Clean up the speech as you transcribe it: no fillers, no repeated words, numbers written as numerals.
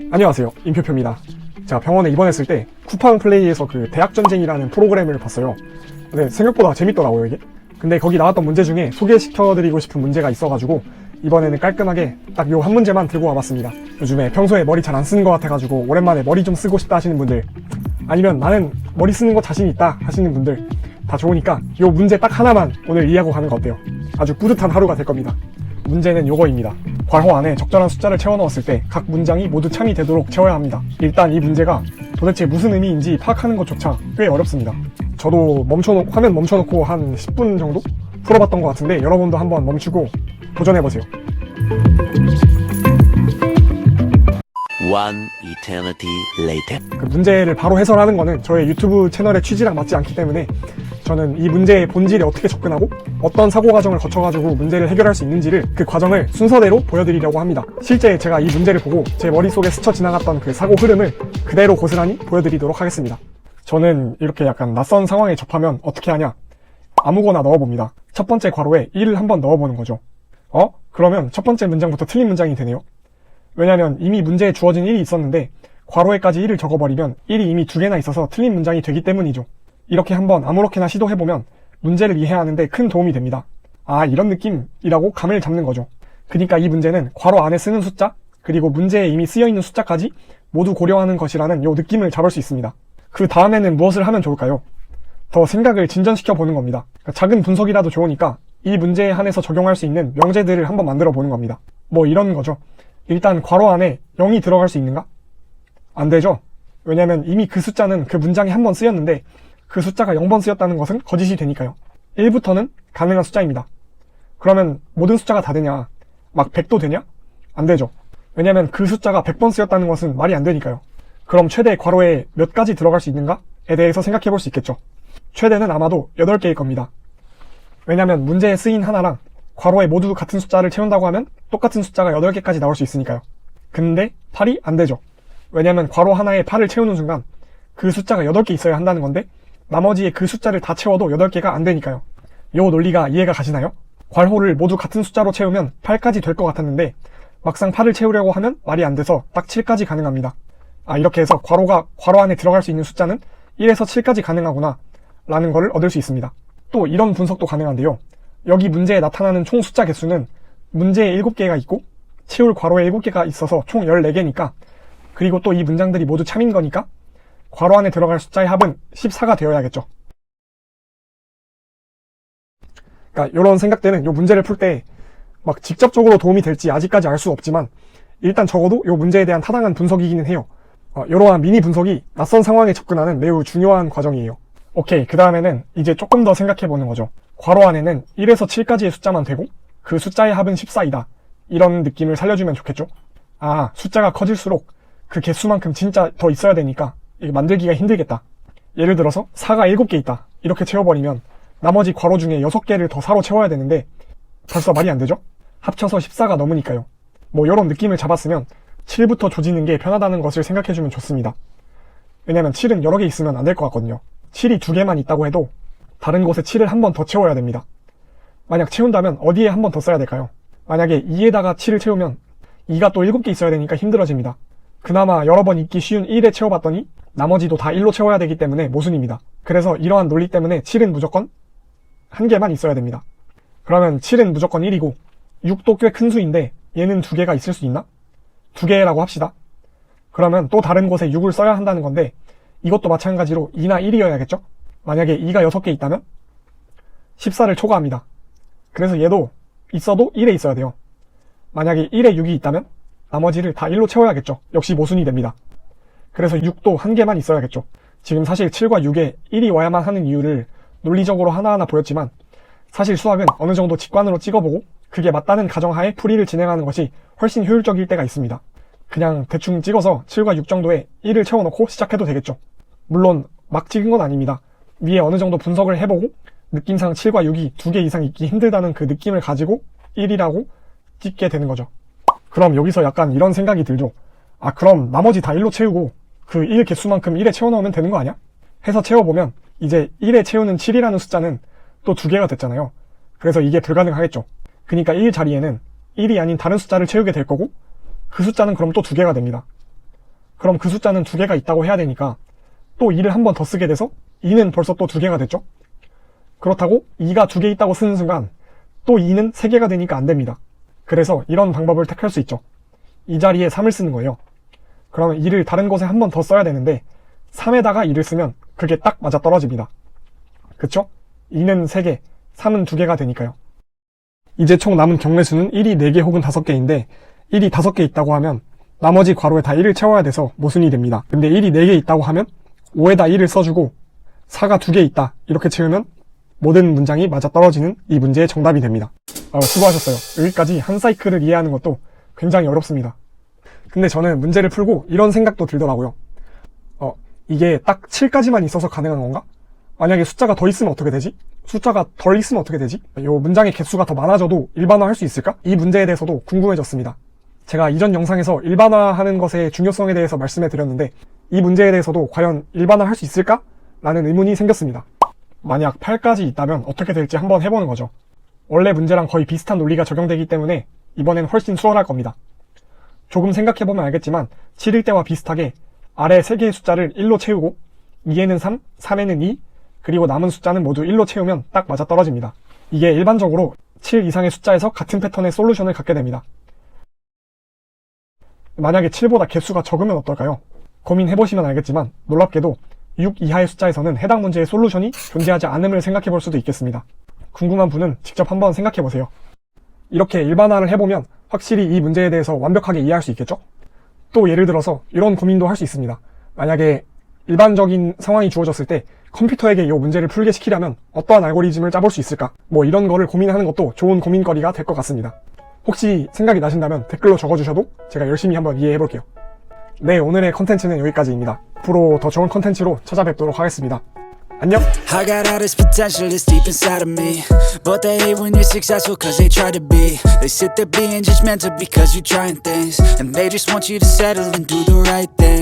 안녕하세요, 임표표입니다. 제가 병원에 입원했을 때 쿠팡 플레이에서 그 대학전쟁이라는 프로그램을 봤어요. 근데 생각보다 재밌더라고요, 이게. 근데 거기 나왔던 문제 중에 소개시켜드리고 싶은 문제가 있어가지고 이번에는 깔끔하게 딱 요 한 문제만 들고 와봤습니다. 요즘에 평소에 머리 잘 안 쓰는 것 같아가지고 오랜만에 머리 좀 쓰고 싶다 하시는 분들, 아니면 나는 머리 쓰는 거 자신 있다 하시는 분들 다 좋으니까 요 문제 딱 하나만 오늘 이해하고 가는 거 어때요? 아주 뿌듯한 하루가 될 겁니다. 문제는 요거입니다. 괄호 안에 적절한 숫자를 채워 넣었을 때 각 문장이 모두 참이 되도록 채워야 합니다. 일단 이 문제가 도대체 무슨 의미인지 파악하는 것조차 꽤 어렵습니다. 저도 화면 멈춰놓고 한 10분 정도 풀어봤던 것 같은데 여러분도 한번 멈추고 도전해보세요. One eternity later. 그 문제를 바로 해설하는 거는 저의 유튜브 채널의 취지랑 맞지 않기 때문에 저는 이 문제의 본질에 어떻게 접근하고 어떤 사고 과정을 거쳐가지고 문제를 해결할 수 있는지를 그 과정을 순서대로 보여드리려고 합니다. 실제 제가 이 문제를 보고 제 머릿속에 스쳐 지나갔던 그 사고 흐름을 그대로 고스란히 보여드리도록 하겠습니다. 저는 이렇게 약간 낯선 상황에 접하면 어떻게 하냐? 아무거나 넣어봅니다. 첫 번째 괄호에 1을 한번 넣어보는 거죠. 그러면 첫 번째 문장부터 틀린 문장이 되네요. 왜냐면 이미 문제에 주어진 1이 있었는데 괄호에까지 1을 적어버리면 1이 이미 2개나 있어서 틀린 문장이 되기 때문이죠. 이렇게 한번 아무렇게나 시도해보면 문제를 이해하는데 큰 도움이 됩니다. 아, 이런 느낌이라고 감을 잡는 거죠. 그러니까 이 문제는 괄호 안에 쓰는 숫자, 그리고 문제에 이미 쓰여있는 숫자까지 모두 고려하는 것이라는 요 느낌을 잡을 수 있습니다. 그 다음에는 무엇을 하면 좋을까요? 더 생각을 진전시켜 보는 겁니다. 그러니까 작은 분석이라도 좋으니까 이 문제에 한해서 적용할 수 있는 명제들을 한번 만들어 보는 겁니다. 뭐 이런 거죠. 일단 괄호 안에 0이 들어갈 수 있는가? 안 되죠. 왜냐면 이미 그 숫자는 그 문장에 한 번 쓰였는데 그 숫자가 0번 쓰였다는 것은 거짓이 되니까요. 1부터는 가능한 숫자입니다. 그러면 모든 숫자가 다 되냐? 막 100도 되냐? 안 되죠. 왜냐면 그 숫자가 100번 쓰였다는 것은 말이 안 되니까요. 그럼 최대 괄호에 몇 가지 들어갈 수 있는가에 대해서 생각해 볼 수 있겠죠. 최대는 아마도 8개일 겁니다. 왜냐면 문제에 쓰인 하나랑 괄호에 모두 같은 숫자를 채운다고 하면 똑같은 숫자가 8개까지 나올 수 있으니까요. 근데 8이 안 되죠. 왜냐면 괄호 하나에 8을 채우는 순간 그 숫자가 8개 있어야 한다는 건데 나머지의 그 숫자를 다 채워도 8개가 안 되니까요. 요 논리가 이해가 가시나요? 괄호를 모두 같은 숫자로 채우면 8까지 될 것 같았는데 막상 8을 채우려고 하면 말이 안 돼서 딱 7까지 가능합니다. 이렇게 해서 괄호 안에 들어갈 수 있는 숫자는 1에서 7까지 가능하구나 라는 거를 얻을 수 있습니다. 또 이런 분석도 가능한데요. 여기 문제에 나타나는 총 숫자 개수는 문제에 7개가 있고 채울 괄호에 7개가 있어서 총 14개니까, 그리고 또 이 문장들이 모두 참인 거니까 괄호 안에 들어갈 숫자의 합은 14가 되어야겠죠. 그러니까 이런 생각들은 이 문제를 풀 때 막 직접적으로 도움이 될지 아직까지 알 수 없지만 일단 적어도 이 문제에 대한 타당한 분석이기는 해요. 이러한 미니 분석이 낯선 상황에 접근하는 매우 중요한 과정이에요. 오케이, 그 다음에는 이제 조금 더 생각해보는 거죠. 괄호 안에는 1에서 7까지의 숫자만 되고 그 숫자의 합은 14이다. 이런 느낌을 살려주면 좋겠죠. 숫자가 커질수록 그 개수만큼 진짜 더 있어야 되니까 이게 만들기가 힘들겠다. 예를 들어서 4가 7개 있다. 이렇게 채워버리면 나머지 괄호 중에 6개를 더 4로 채워야 되는데 벌써 말이 안 되죠? 합쳐서 14가 넘으니까요. 뭐 이런 느낌을 잡았으면 7부터 조지는 게 편하다는 것을 생각해주면 좋습니다. 왜냐면 7은 여러 개 있으면 안 될 것 같거든요. 7이 2개만 있다고 해도 다른 곳에 7을 한 번 더 채워야 됩니다. 만약 채운다면 어디에 한 번 더 써야 될까요? 만약에 2에다가 7을 채우면 2가 또 7개 있어야 되니까 힘들어집니다. 그나마 여러 번 있기 쉬운 1에 채워봤더니 나머지도 다 1로 채워야 되기 때문에 모순입니다. 그래서 이러한 논리 때문에 7은 무조건 1개만 있어야 됩니다. 그러면 7은 무조건 1이고 6도 꽤 큰 수인데 얘는 2개가 있을 수 있나? 2개라고 합시다. 그러면 또 다른 곳에 6을 써야 한다는 건데 이것도 마찬가지로 2나 1이어야겠죠? 만약에 2가 6개 있다면 14를 초과합니다. 그래서 얘도 있어도 1에 있어야 돼요. 만약에 1에 6이 있다면 나머지를 다 1로 채워야겠죠. 역시 모순이 됩니다. 그래서 6도 1개만 있어야겠죠. 지금 사실 7과 6에 1이 와야만 하는 이유를 논리적으로 하나하나 보였지만 사실 수학은 어느 정도 직관으로 찍어보고 그게 맞다는 가정하에 풀이를 진행하는 것이 훨씬 효율적일 때가 있습니다. 그냥 대충 찍어서 7과 6 정도에 1을 채워놓고 시작해도 되겠죠. 물론 막 찍은 건 아닙니다. 위에 어느 정도 분석을 해보고 느낌상 7과 6이 2개 이상 있기 힘들다는 그 느낌을 가지고 1이라고 찍게 되는 거죠. 그럼 여기서 약간 이런 생각이 들죠. 그럼 나머지 다 1로 채우고 그 1 개수만큼 1에 채워넣으면 되는 거 아니야? 해서 채워보면 이제 1에 채우는 7이라는 숫자는 또 2개가 됐잖아요. 그래서 이게 불가능하겠죠. 그러니까 1 자리에는 1이 아닌 다른 숫자를 채우게 될 거고 그 숫자는 그럼 또 2개가 됩니다. 그럼 그 숫자는 2개가 있다고 해야 되니까 또 2를 한 번 더 쓰게 돼서 2는 벌써 또 2개가 됐죠. 그렇다고 2가 2개 있다고 쓰는 순간 또 2는 3개가 되니까 안 됩니다. 그래서 이런 방법을 택할 수 있죠. 이 자리에 3을 쓰는 거예요. 그러면 2를 다른 곳에 한 번 더 써야 되는데 3에다가 2를 쓰면 그게 딱 맞아 떨어집니다. 그쵸? 2는 3개, 3은 2개가 되니까요. 이제 총 남은 경래수는 1이 4개 혹은 5개인데 1이 5개 있다고 하면 나머지 괄호에 다 1을 채워야 돼서 모순이 됩니다. 근데 1이 4개 있다고 하면 5에다 1을 써주고 4가 2개 있다 이렇게 채우면 모든 문장이 맞아떨어지는 이 문제의 정답이 됩니다. 수고하셨어요. 여기까지 한 사이클을 이해하는 것도 굉장히 어렵습니다. 근데 저는 문제를 풀고 이런 생각도 들더라고요. 이게 딱 7까지만 있어서 가능한 건가? 만약에 숫자가 더 있으면 어떻게 되지? 숫자가 덜 있으면 어떻게 되지? 이 문장의 개수가 더 많아져도 일반화할 수 있을까? 이 문제에 대해서도 궁금해졌습니다. 제가 이전 영상에서 일반화하는 것의 중요성에 대해서 말씀해 드렸는데 이 문제에 대해서도 과연 일반화할 수 있을까? 라는 의문이 생겼습니다. 만약 8까지 있다면 어떻게 될지 한번 해보는 거죠. 원래 문제랑 거의 비슷한 논리가 적용되기 때문에 이번엔 훨씬 수월할 겁니다. 조금 생각해보면 알겠지만 7일 때와 비슷하게 아래 3개의 숫자를 1로 채우고 2에는 3, 3에는 2, 그리고 남은 숫자는 모두 1로 채우면 딱 맞아떨어집니다. 이게 일반적으로 7 이상의 숫자에서 같은 패턴의 솔루션을 갖게 됩니다. 만약에 7보다 개수가 적으면 어떨까요? 고민해보시면 알겠지만 놀랍게도 6 이하의 숫자에서는 해당 문제의 솔루션이 존재하지 않음을 생각해볼 수도 있겠습니다. 궁금한 분은 직접 한번 생각해보세요. 이렇게 일반화를 해보면 확실히 이 문제에 대해서 완벽하게 이해할 수 있겠죠? 또 예를 들어서 이런 고민도 할 수 있습니다. 만약에 일반적인 상황이 주어졌을 때 컴퓨터에게 이 문제를 풀게 시키려면 어떠한 알고리즘을 짜볼 수 있을까? 이런 거를 고민하는 것도 좋은 고민거리가 될 것 같습니다. 혹시 생각이 나신다면 댓글로 적어주셔도 제가 열심히 한번 이해해볼게요. 네, 오늘의 컨텐츠는 여기까지입니다. 앞으로 더 좋은 컨텐츠로 찾아뵙도록 하겠습니다. 안녕! I got all this potential that's deep inside of me, but they hate when you're successful cause they try to be. They sit there being judgmental because you're trying things, and they just want you to settle and do the right thing.